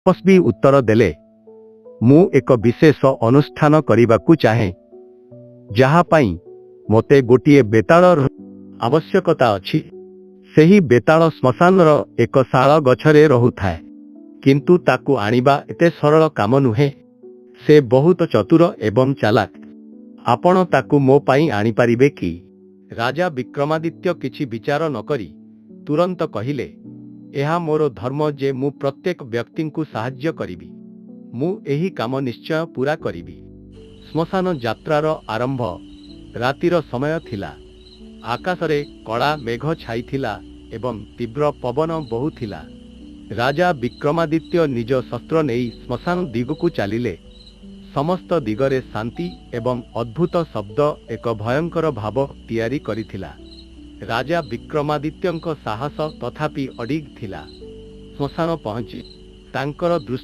ତପସ୍ୱୀ उत्तर देले, मु एक विशेष अनुष्ठान करिबाकु चाहे, जहा पाई मोते गोटिए बेताळर आवश्यकता अछि। सेही बेताळ श्मशानर एक शाल गछरे रहुथाए, किंतु ताकु आनिबा एते सरल काम नुहे। से बहुत चतुर एवं चालाक। आपण ताकु मो पाई आनी पारिबे कि? राजा विक्रमादित्य किछि विचार न करी तुरंत कहिले, एहा मोर धर्म जे मु प्रत्येक व्यक्ति को साहाय्य करिबि। मु एही काम निश्चय पूरा करिबि। श्मशान यात्रार आरंभ रातिर समय थिला। आकाशरे कड़ा मेघ छाईथिला एवं तीव्र पवन बहुथिला। राजा विक्रमादित्य निज शस्त्र नेई श्मशान दिगकु चालिले। समस्त दिगरे शांति एवं अद्भुत शब्द एक भयंकर भाव तैयारी करिथिला। राजा विक्रमादित्यंक साहस तथापि अडिग थिला। श्मशान पहुंची तांकर दृष्टि